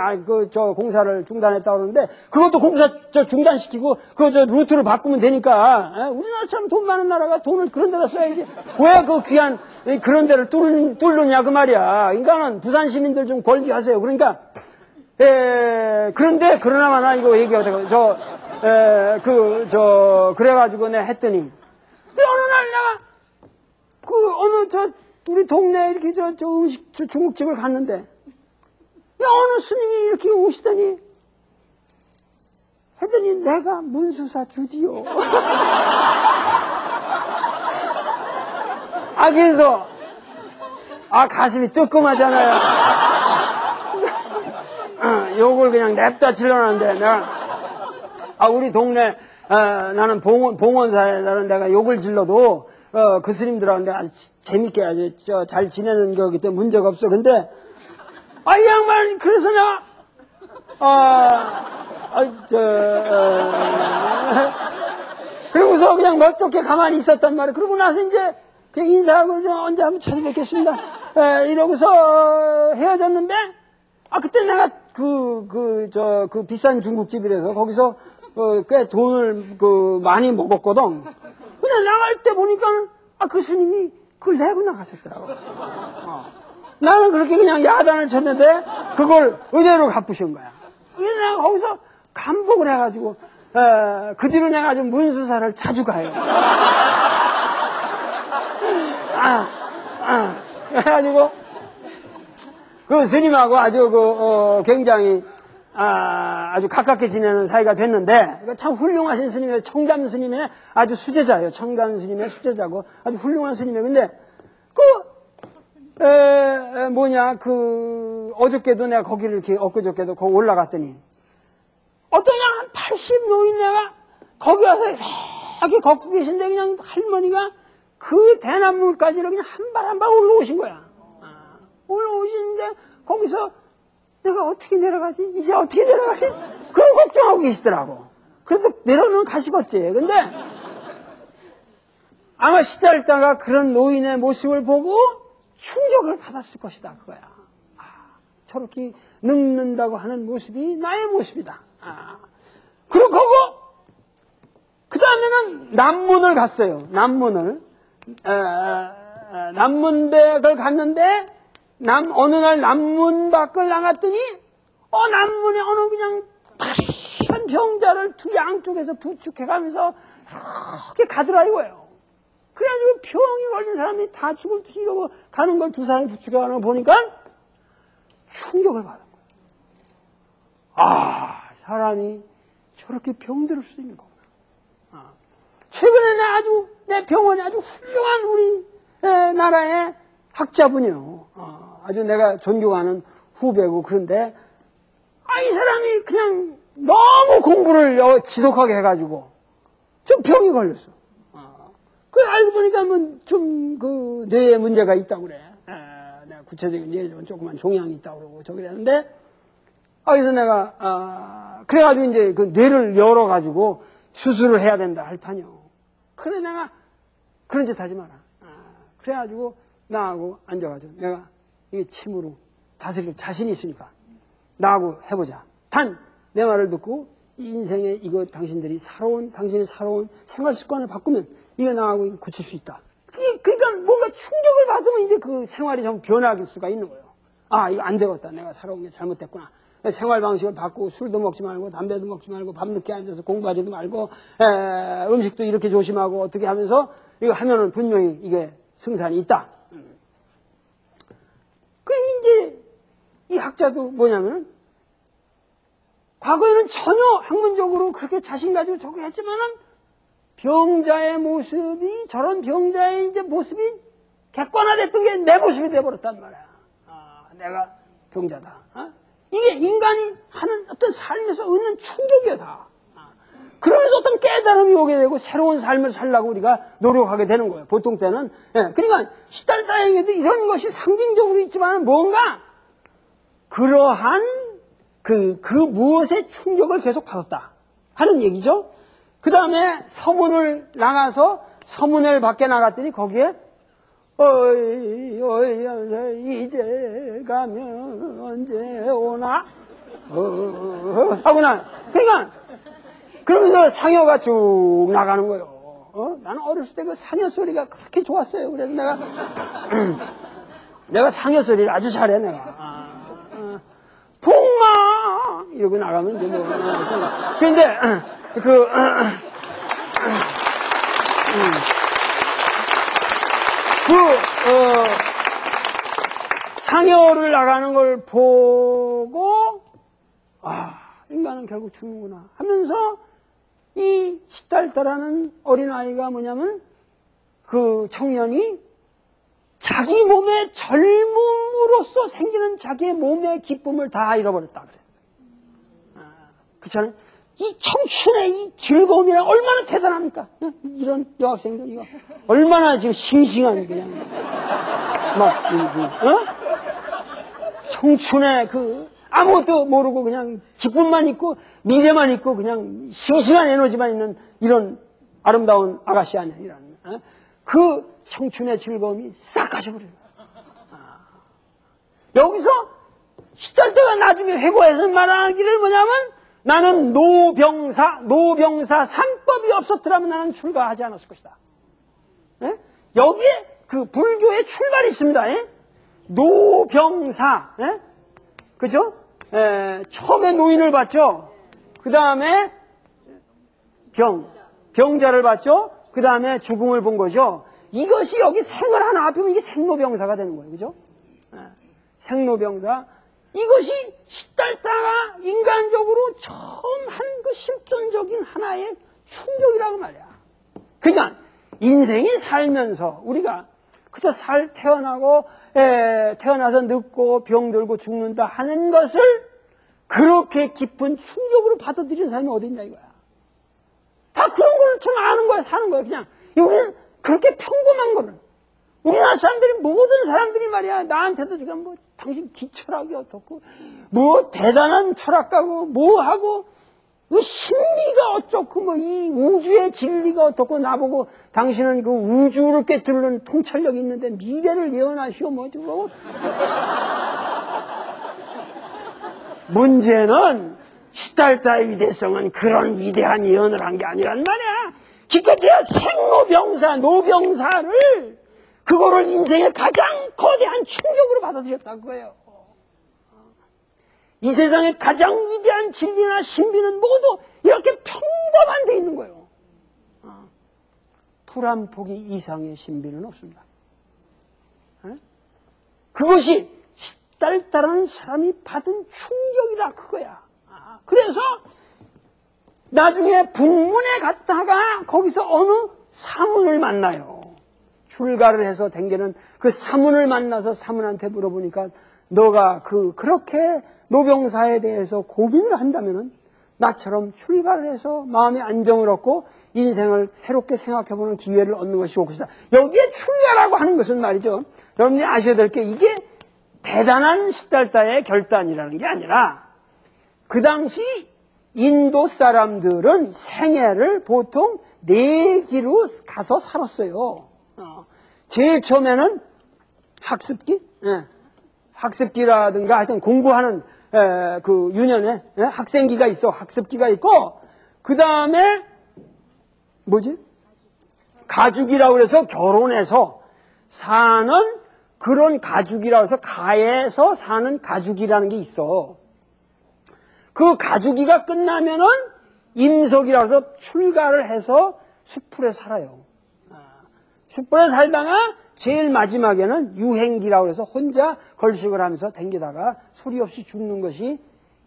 공사를 중단했다고 그러는데, 그것도 공사 중단시키고, 루트를 바꾸면 되니까, 우리나라처럼 돈 많은 나라가 돈을 그런 데다 써야지. 왜 그 귀한, 그런 데를 뚫느냐, 그 말이야. 그러니까는 부산 시민들 좀 권리하세요. 그러니까, 그런데, 그러나마나 이거 얘기하다가, 그래가지고 내가 했더니, 어느 날 내가, 우리 동네에 이렇게 중국집을 갔는데, 어느 스님이 이렇게 오시더니, 했더니 내가 문수사 주지요. 그래서, 가슴이 뜨끔하잖아요. 욕을 그냥 냅다 질러놨는데, 내가, 우리 동네, 나는 봉원사에 내가 욕을 질러도, 그 스님들하고 내가 아주 재밌게 아주 잘 지내는 거기 때문에 문제가 없어. 근데, 이 양반, 그래서 내가, 그러고서 그냥 멀쩡하게 가만히 있었단 말이야. 그러고 나서 이제, 인사하고, 언제 한번 찾아뵙겠습니다. 이러고서 헤어졌는데, 그때 내가 그 비싼 중국집이라서 거기서, 꽤 돈을, 많이 먹었거든. 근데 나갈 때 보니까, 그 스님이 그걸 내고 나가셨더라고. 나는 그렇게 그냥 야단을 쳤는데, 그걸 의대로 갚으신 거야. 그래서 내가 거기서 감복을 해가지고, 그 뒤로 내가 좀 문수사를 자주 가요. 그래가지고, 그 스님하고 아주 굉장히, 아주 가깝게 지내는 사이가 됐는데, 참 훌륭하신 스님이에요. 청담 스님의 아주 수제자예요. 청담 스님의 수제자고, 아주 훌륭한 스님이에요. 근데, 어저께도 내가 거기를 이렇게, 엊그저께도 거기 올라갔더니, 어떤 한 80 노인네가 거기 와서 이렇게 걷고 계신데, 그냥 할머니가 그 대나무까지를 그냥 한 발 한 발 올라오신 거야. 올라오시는데, 거기서 내가 어떻게 내려가지? 이제 어떻게 내려가지? 그런 걱정하고 계시더라고. 그래도 내려는 가시겠지. 근데 아마 시달다가 그런 노인의 모습을 보고 충격을 받았을 것이다. 그거야. 저렇게 늙는다고 하는 모습이 나의 모습이다. 그러고 그 다음에는 남문을 갔어요. 남문을. 남문백을 갔는데 어느 날 남문 밖을 나갔더니, 남문에 어느 그냥 파란 병자를 두 양쪽에서 부축해가면서 이렇게 가더라 이거예요. 그래가지고 병이 걸린 사람이 다 죽을 듯이 이러고 가는 걸 두 사람이 부축해가는 거 보니까 충격을 받은 거예요. 사람이 저렇게 병들을 수 있는 거구나. 최근에 내 병원에 아주 훌륭한 우리 나라의 학자분이요. 아주 내가 존경하는 후배고, 그런데, 이 사람이 그냥 너무 공부를 지독하게 해가지고, 좀 병이 걸렸어. 그래, 알고 보니까 뇌에 문제가 있다고 그래. 내가 구체적인 뇌에 조그만 종양이 있다고 그러고, 그랬는데, 그래서 내가, 그래가지고 이제 그 뇌를 열어가지고 수술을 해야 된다 할 판이요. 그래, 내가 그런 짓 하지 마라. 그래가지고, 나하고 앉아가지고 내가 이게 침으로 다스릴 자신이 있으니까 나하고 해보자. 단 내 말을 듣고 이 인생에 당신이 살아온 생활 습관을 바꾸면 이거 나하고 고칠 수 있다. 그러니까 뭔가 충격을 받으면 이제 그 생활이 좀 변화할 수가 있는 거예요. 이거 안 되겠다. 내가 살아온 게 잘못됐구나. 생활 방식을 바꾸고 술도 먹지 말고 담배도 먹지 말고 밤늦게 앉아서 공부하지도 말고 음식도 이렇게 조심하고 어떻게 하면서 이거 하면은 분명히 이게 승산이 있다. 이제 이 학자도 뭐냐면 과거에는 전혀 학문적으로 그렇게 자신 가지고 저거 했지만은 병자의 모습이 저런 병자의 이제 모습이 객관화됐던 게 내 모습이 돼버렸단 말이야. 내가 병자다. 이게 인간이 하는 어떤 삶에서 얻는 충격이야 다. 그러면서 어떤 깨달음이 오게 되고 새로운 삶을 살려고 우리가 노력하게 되는 거예요. 보통 때는. 그러니까 시달다행에도 이런 것이 상징적으로 있지만 뭔가 그러한 그 무엇의 충격을 계속 받았다 하는 얘기죠. 그 다음에 서문을 나가서 서문을 밖에 나갔더니 거기에 어이 이제 가면 언제 오나 하고나 그러니까 그러면서 상여가 쭉 나가는 거예요. 나는 어렸을 때 그 상여 소리가 그렇게 좋았어요. 그래서 내가 상여 소리를 아주 잘해 내가. 봉마 이러고 나가면 이제 뭐 근데 상여를 나가는 걸 보고 인간은 결국 죽는구나 하면서 이 시달다라는 어린아이가 뭐냐면 그 청년이 자기 몸의 젊음으로써 생기는 자기의 몸의 기쁨을 다 잃어버렸다 그래요. 그렇잖아요. 이 청춘의 이 즐거움이란 얼마나 대단합니까? 이런 여학생들 이거 얼마나 지금 싱싱한 그냥 막 청춘의 그 아무것도 모르고 그냥 기쁨만 있고 미래만 있고 그냥 싱싱한 에너지만 있는 이런 아름다운 아가씨 아니야 이런 그 청춘의 즐거움이 싹 가셔버려요. 여기서 시달때가 나중에 회고해서 말하기를 뭐냐면 나는 노병사 3법이 없었더라면 나는 출가하지 않았을 것이다. 예? 여기에 그 불교의 출발이 있습니다. 예? 노병사, 예? 그죠? 처음에 노인을 봤죠. 그 다음에 병자를 봤죠. 그 다음에 죽음을 본 거죠. 이것이 여기 생을 하나 합하면 이게 생로병사가 되는 거예요. 그죠? 생로병사. 이것이 시달다가 인간적으로 처음 한 그 실존적인 하나의 충격이라고 말이야. 그러니까 인생이 살면서 우리가 그저 태어나서 늙고 병들고 죽는다 하는 것을 그렇게 깊은 충격으로 받아들이는 사람이 어디 있냐 이거야. 다 그런 걸 좀 아는 거야, 사는 거야. 그냥 우리는 그렇게 평범한 거를 우리나라 사람들이 모든 사람들이 말이야 나한테도 지금 뭐 당신 기철학이 어떻고 뭐 대단한 철학가고 뭐 하고 뭐 심리가 어쩌고 뭐 이 우주의 진리가 어떻고 나보고 당신은 그 우주를 꿰뚫는 통찰력이 있는데 미래를 예언하시오 뭐 저거 문제는 시달다의 위대성은 그런 위대한 예언을 한 게 아니란 말이야. 기껏해야 생로병사 노병사를 그거를 인생의 가장 거대한 충격으로 받아들였다는 거예요. 이 세상의 가장 위대한 진리나 신비는 모두 이렇게 평범한 데 있는 거예요. 풀 한 포기 이상의 신비는 없습니다. 그것이 시달다라는 사람이 받은 충격이라 그거야. 그래서 나중에 북문에 갔다가 거기서 어느 사문을 만나요. 출가를 해서 댕기는 그 사문을 만나서 사문한테 물어보니까 너가 그렇게 노병사에 대해서 고민을 한다면은 나처럼 출가를 해서 마음의 안정을 얻고 인생을 새롭게 생각해보는 기회를 얻는 것이 좋을 것이다. 여기에 출가라고 하는 것은 말이죠. 여러분들이 아셔야 될 게 이게 대단한 시달다의 결단이라는 게 아니라 그 당시 인도 사람들은 생애를 보통 4기로 가서 살았어요. 제일 처음에는 학습기? 학습기라든가 하여튼 공부하는 그 유년에 학생기가 있어. 학습기가 있고 그 다음에 뭐지? 가죽이라고 해서 결혼해서 사는 그런 가죽이라고 해서 가에서 사는 가죽이라는 게 있어. 그 가죽이가 끝나면은 임석이라고 해서 출가를 해서 숲풀에 살아요. 숲풀에 살다가 제일 마지막에는 유행기라고 해서 혼자 걸식을 하면서 댕기다가 소리 없이 죽는 것이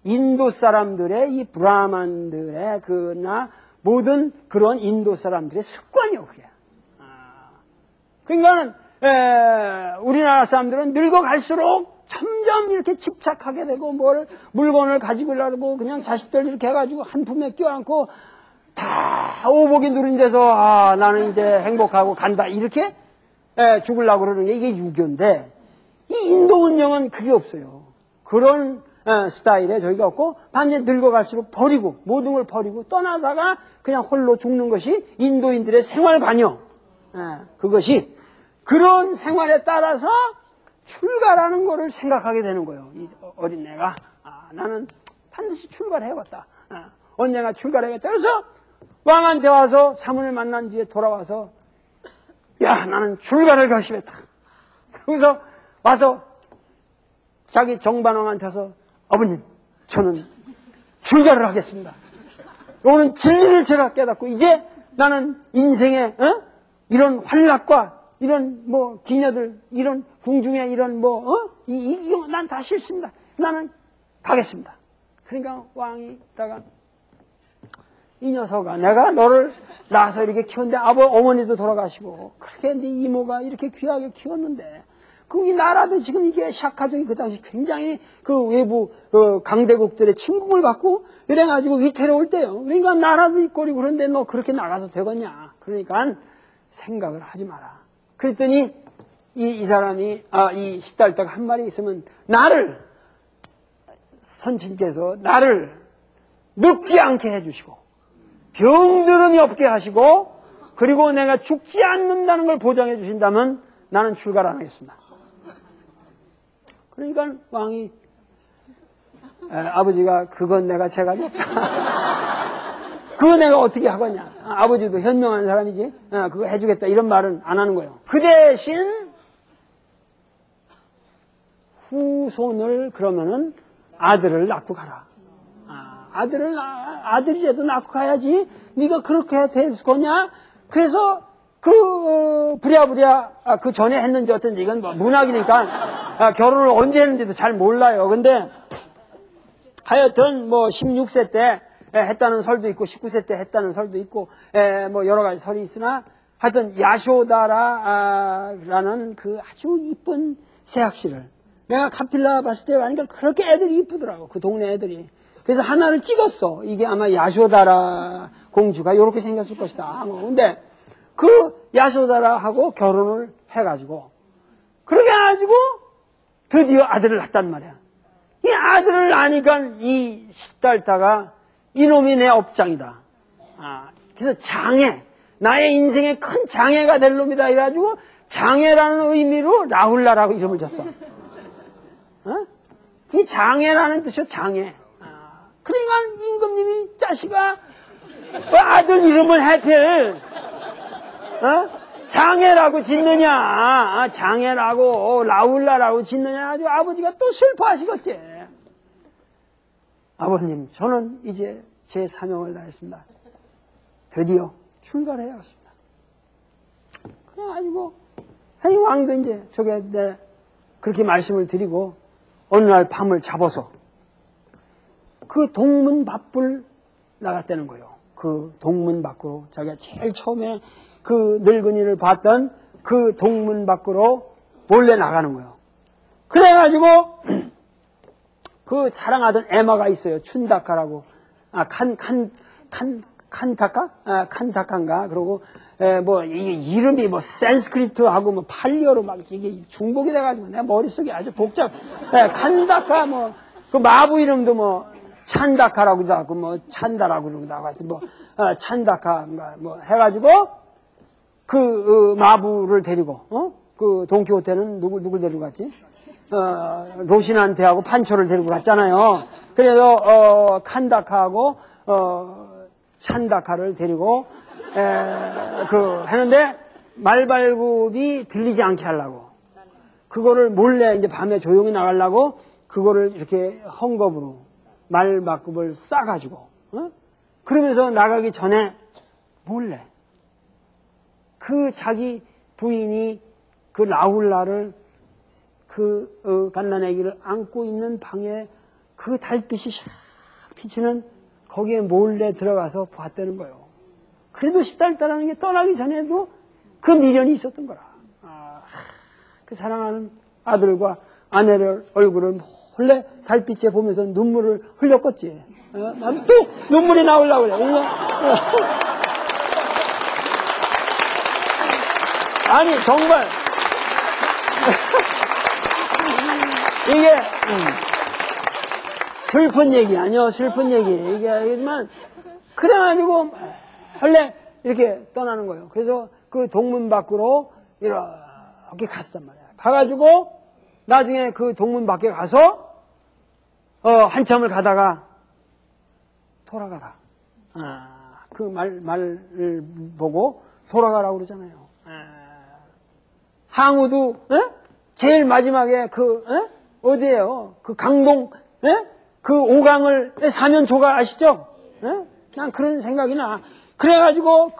인도 사람들의 이 브라만들의 그나 모든 그런 인도 사람들의 습관이요, 그게. 그러니까는 우리나라 사람들은 늙어갈수록 점점 이렇게 집착하게 되고 물건을 가지고 가려고 그냥 자식들 이렇게 해가지고 한 품에 껴안고 다 오복이 누린 데서 나는 이제 행복하고 간다 이렇게 죽으려고 그러는 게 이게 유교인데 이 인도 운영은 그게 없어요. 그런 스타일에 저희가 없고 반드시 늙어갈수록 버리고 모든 걸 버리고 떠나다가 그냥 홀로 죽는 것이 인도인들의 생활관이요. 그것이 그런 생활에 따라서 출가라는 거를 생각하게 되는 거예요. 이 어린애가. 나는 반드시 출가를 해야겠다. 언젠가 출가를 해야겠다. 그래서 왕한테 와서 사문을 만난 뒤에 돌아와서 야, 나는 출가를 결심했다. 그래서 와서 자기 정반왕한테 와서 아버님, 저는 출가를 하겠습니다. 오늘 진리를 제가 깨닫고 이제 나는 인생에 이런 환락과 이런 뭐 기녀들, 이런 궁중에 이런 이런 난 다 싫습니다. 나는 가겠습니다. 그러니까 왕이 있다가 이 녀석아, 내가 너를 낳아서 이렇게 키웠는데 어머니도 돌아가시고 그렇게 네 이모가 이렇게 귀하게 키웠는데 그 이 나라도 지금 이게 샤카족이 그 당시 굉장히 그 외부 강대국들의 침공을 받고 이래가지고 위태로울 때요. 그러니까 나라도 이 꼴이고 그런데 너 그렇게 나가서 되겠냐. 그러니까 생각을 하지 마라. 그랬더니 이 사람이 이 시달다가 한 말이 있으면 나를 선친께서 나를 늙지 않게 해주시고 병들음이 없게 하시고 그리고 내가 죽지 않는다는 걸 보장해 주신다면 나는 출가를 안 하겠습니다. 그러니까 왕이 아버지가 그건 내가 재간이 없다. 그거 내가 어떻게 하겠냐. 아버지도 현명한 사람이지. 그거 해주겠다 이런 말은 안 하는 거예요. 그 대신 후손을 그러면은 아들을 낳고 가라. 아들이라도 낳고 가야지. 네가 그렇게 될 거냐? 그래서 부랴부랴 그 전에 했는지 어쩐지 이건 뭐 문학이니까 결혼을 언제 했는지도 잘 몰라요. 근데 하여튼 뭐 16세 때 했다는 설도 있고 19세 때 했다는 설도 있고 뭐 여러 가지 설이 있으나 하여튼 야쇼다라라는 그 아주 이쁜 새학시를 내가 카필라 봤을 때 가니까 그렇게 애들이 이쁘더라고. 그 동네 애들이. 그래서 하나를 찍었어. 이게 아마 야쇼다라 공주가 이렇게 생겼을 것이다. 근데 그 야쇼다라하고 결혼을 해가지고 그렇게 해가지고 드디어 아들을 낳았단 말이야. 이 아들을 낳으니까 이 시달타가 이놈이 내 업장이다. 그래서 장애, 나의 인생의 큰 장애가 될 놈이다. 이래가지고 장애라는 의미로 라훌라라고 이름을 줬어. 이 장애라는 뜻이요, 장애. 그러니까 임금님이 자식아 아들 이름을 하필 장애라고 짓느냐, 장애라고 라울라라고 짓느냐. 아주 아버지가 또 슬퍼하시겠지. 아버님, 저는 이제 제 사명을 다했습니다. 드디어 출가를 해야겠습니다. 그래가지고 이 왕도 이제 저게 그렇게 말씀을 드리고 어느 날 밤을 잡아서 그 동문 밖을 나갔다는 거예요. 그 동문 밖으로 자기가 제일 처음에 그 늙은이를 봤던 그 동문 밖으로 몰래 나가는 거예요. 그래가지고 그 자랑하던 에마가 있어요. 춘다카라고. 칸타카? 칸타카인가? 그러고 뭐 이게 이름이 뭐 산스크리트하고 뭐 팔리어로 막 이게 중복이 돼가지고 내 머릿속이 아주 복잡. 칸다카 뭐 그 마부 이름도 뭐 찬다카라고도 하고 뭐 찬다라고 그러기도 하고 하여튼 뭐 찬다카인가 뭐 해가지고 그 마부를 데리고 그 돈키호테는 누굴 데리고 갔지? 로신한테하고 판초를 데리고 갔잖아요. 그래서 칸다카하고 찬다카를 데리고 하는데 말발굽이 들리지 않게 하려고 그거를 몰래 이제 밤에 조용히 나가려고 그거를 이렇게 헝겊으로 말발굽을 싸가지고 그러면서 나가기 전에 몰래 그 자기 부인이 그 라훌라를 그 갓난아기를 안고 있는 방에 그 달빛이 샥 비치는 거기에 몰래 들어가서 봤다는 거예요. 그래도 시달다라는 게 떠나기 전에도 그 미련이 있었던 거라. 그 사랑하는 아들과 아내를 얼굴을 몰래 달빛에 보면서 눈물을 흘렸겠지. 난 또 눈물이 나오려고 그래. 아니 정말 이게 슬픈 얘기 아니요, 슬픈 얘기. 이게만 그래가지고 원래 이렇게 떠나는 거예요. 그래서 그 동문 밖으로 이렇게 저기 갔단 말이야. 가가지고 나중에 그 동문 밖에 가서 한참을 가다가 돌아가라. 그 말을 보고 돌아가라고 그러잖아요. 항우도 제일 마지막에 어디예요? 그 강동 그 오강을 사면초가 아시죠? 난 그런 생각이 나. 그래가지고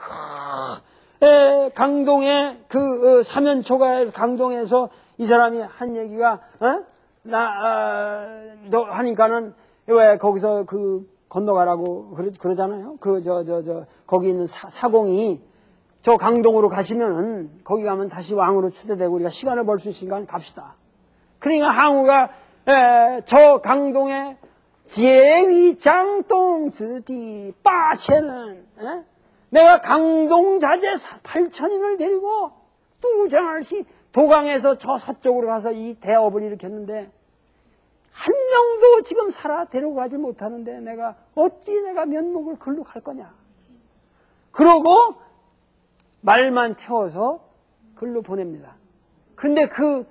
강동에 그 사면초가에서 강동에서 이 사람이 한 얘기가 너 하니까는 왜 거기서 그 건너가라고 그러잖아요. 거기 있는 사공이 저 강동으로 가시면은 거기 가면 다시 왕으로 추대되고 우리가 시간을 벌 수 있으니까 갑시다. 그러니까 항우가 저 강동에 제위 장동스디 빠체는 내가 강동자재 8천인을 데리고 뚜장을시 도강에서 저 서쪽으로 가서 이 대업을 일으켰는데 한 명도 지금 살아 데리고 가지 못하는데 어찌 내가 면목을 글로 갈 거냐. 그러고 말만 태워서 글로 보냅니다. 근데 그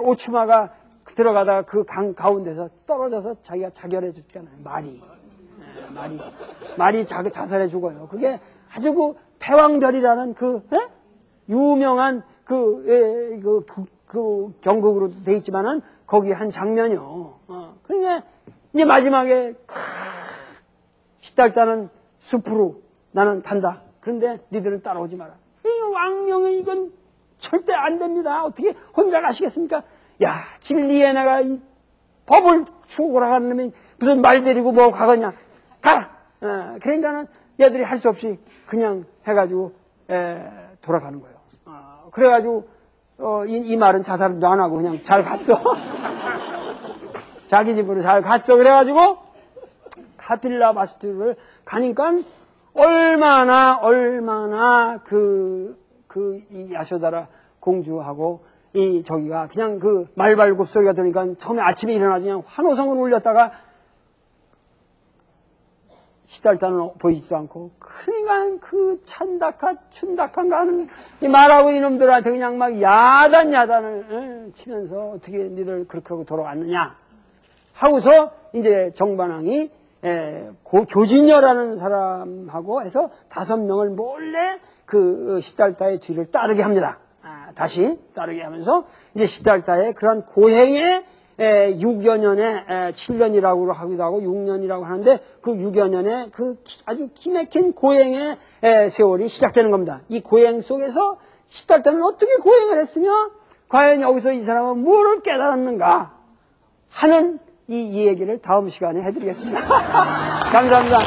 오추마가 들어가다가 그 강 가운데서 떨어져서 자기가 자결해 죽잖아요. 말이 자살해 죽어요. 그게 아주 그 패왕별이라는 유명한 그 경극으로 돼 있지만은 거기 한 장면이요. 그러니까 이제 마지막에 시달다는 숲으로 나는 간다. 그런데 니들은 따라오지 마라. 이 왕명이 이건 절대 안 됩니다. 어떻게 혼자 가시겠습니까? 야, 진리에 내가 이 법을 추구하러 가는 놈이 무슨 말 데리고 뭐 가겠냐. 가라. 그러니까는 얘들이 할 수 없이 그냥 해가지고 돌아가는 거예요. 그래가지고 이 말은 자살도 안 하고 그냥 잘 갔어. 자기 집으로 잘 갔어. 그래가지고 카필라 바스트를 가니까 얼마나 이 야쇼다라 공주하고 이 저기가 그냥 그 말발굽 소리가 들으니까 처음에 아침에 일어나서 그냥 환호성을 울렸다가 시달다는 보이지도 않고 그러니까 그 춘닥한 가는 말하고 이놈들한테 그냥 막 야단을 치면서 어떻게 니들 그렇게 하고 돌아왔느냐 하고서 이제 정반왕이 교진여라는 사람하고 해서 5명을 몰래 그 시달다의 뒤를 따르게 합니다. 다시 따르게 하면서 이제 시달다의 그런 고행의 6여 년에 7년이라고 하기도 하고 6년이라고 하는데 그 6여 년의 그 아주 기맥힌 고행의 세월이 시작되는 겁니다. 이 고행 속에서 시달다는 어떻게 고행을 했으며 과연 여기서 이 사람은 무엇을 깨달았는가 하는 이 얘기를 다음 시간에 해드리겠습니다. 감사합니다.